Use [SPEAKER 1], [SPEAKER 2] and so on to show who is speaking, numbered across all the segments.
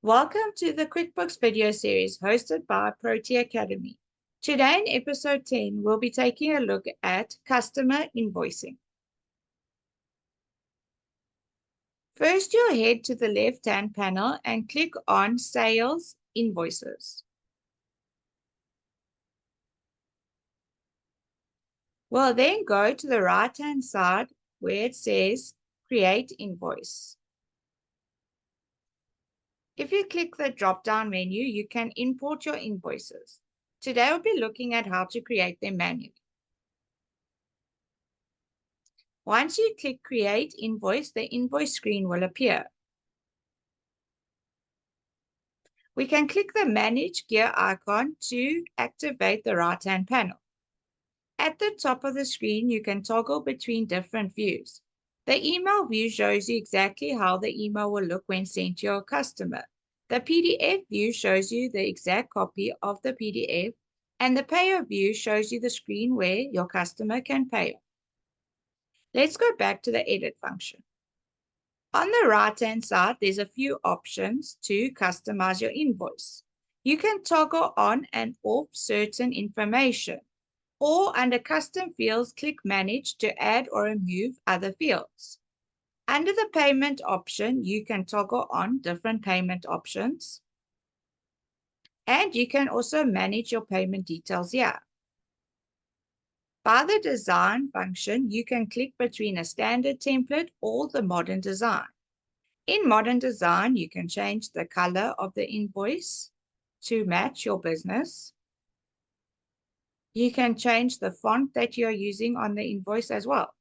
[SPEAKER 1] Welcome to the Quickbooks video series hosted by Protea Academy. Today in episode 10, we'll be taking a look at customer invoicing. First, you'll head to the left-hand panel and click on Sales Invoices. We'll then go to the right-hand side where it says Create Invoice. If you click the drop-down menu, you can import your invoices. Today, we'll be looking at how to create them manually. Once you click Create Invoice, the invoice screen will appear. We can click the Manage Gear icon to activate the right-hand panel. At the top of the screen, you can toggle between different views. The email view shows you exactly how the email will look when sent to your customer. The PDF view shows you the exact copy of the PDF, and the Payer view shows you the screen where your customer can pay. Let's go back to the Edit function. On the right-hand side, there's a few options to customize your invoice. You can toggle on and off certain information, or under Custom Fields, click Manage to add or remove other fields. Under the Payment option, you can toggle on different payment options, and you can also manage your payment details here. By the Design function, you can click between a standard template or the modern design. In modern design, you can change the color of the invoice to match your business. You can change the font that you're using on the invoice as well.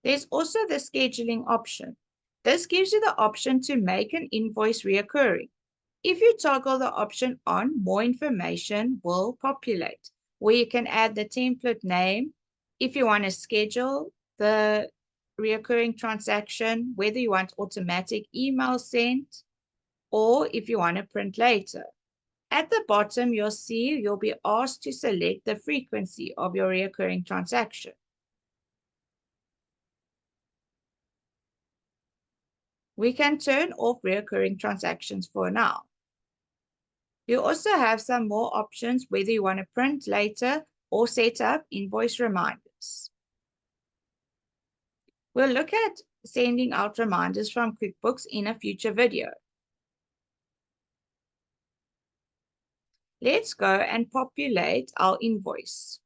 [SPEAKER 1] There's also the scheduling option. This gives you the option to make an invoice reoccurring. If you toggle the option on, more information will populate, where you can add the template name, if you want to schedule the reoccurring transaction, whether you want automatic email sent, or if you want to print later. At the bottom, you'll be asked to select the frequency of your reoccurring transaction. We can turn off reoccurring transactions for now. You also have some more options whether you want to print later or set up invoice reminders. We'll look at sending out reminders from QuickBooks in a future video. Let's go and populate our invoice.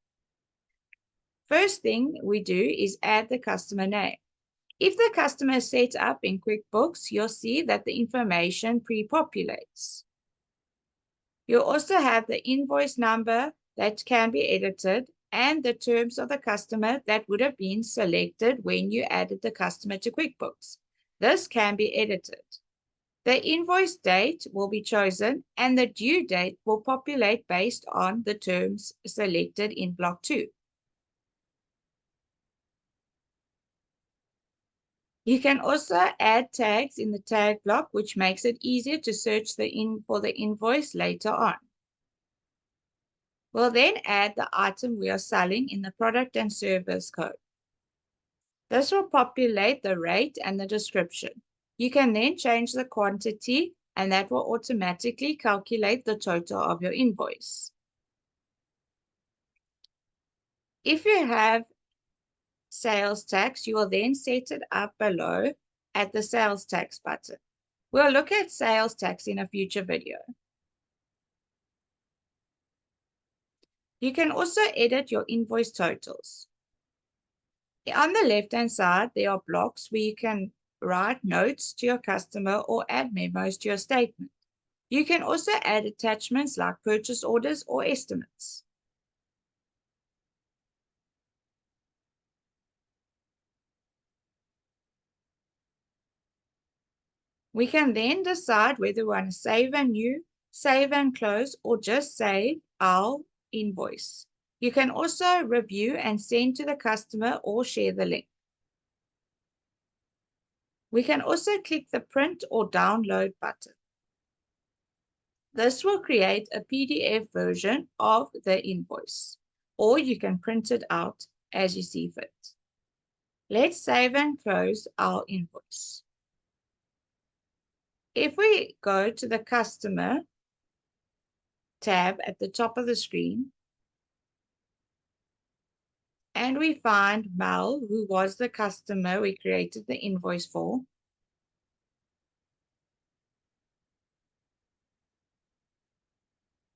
[SPEAKER 1] First thing we do is add the customer name. If the customer is set up in QuickBooks, you'll see that the information pre-populates. You'll also have the invoice number that can be edited and the terms of the customer that would have been selected when you added the customer to QuickBooks. This can be edited. The invoice date will be chosen and the due date will populate based on the terms selected in block 2. You can also add tags in the tag block, which makes it easier to search for the invoice later on. We'll then add the item we are selling in the product and service code. This will populate the rate and the description. You can then change the quantity, and that will automatically calculate the total of your invoice. If you have sales tax, you will then set it up below at the sales tax button. We'll look at sales tax in a future video. You can also edit your invoice totals. On the left-hand side, there are blocks where you can write notes to your customer or add memos to your statement. You can also add attachments like purchase orders or estimates. We can then decide whether we want to save and new, save and close, or just save our invoice. You can also review and send to the customer or share the link. We can also click the print or download button. This will create a PDF version of the invoice. or you can print it out as you see fit. Let's save and close our invoice. If we go to the Customer tab at the top of the screen, and we find Mel, who was the customer we created the invoice for,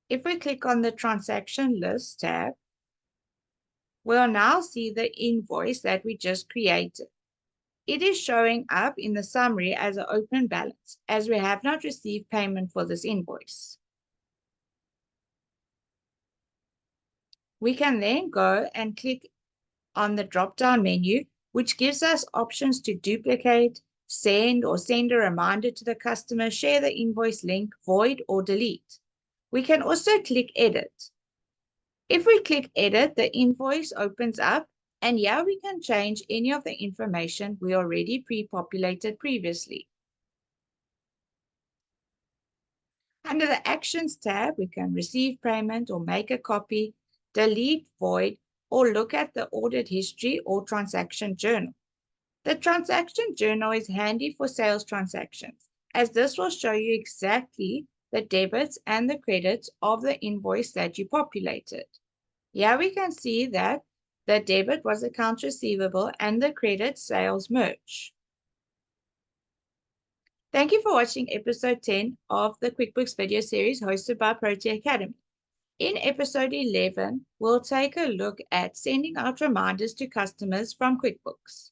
[SPEAKER 1] if we click on the Transaction List tab, we'll now see the invoice that we just created. It is showing up in the summary as an open balance, as we have not received payment for this invoice. We can then go and click on the drop-down menu, which gives us options to duplicate, send a reminder to the customer, share the invoice link, void, or delete. We can also click Edit. If we click Edit, the invoice opens up, and here we can change any of the information we already pre-populated previously. Under the Actions tab, we can receive payment or make a copy, delete, void, or look at the audit history or transaction journal. The transaction journal is handy for sales transactions, as this will show you exactly the debits and the credits of the invoice that you populated. Here we can see that the debit was accounts receivable and the credit sales merch. Thank you for watching episode 10 of the QuickBooks video series hosted by Protea Academy. In episode 11, we'll take a look at sending out reminders to customers from QuickBooks.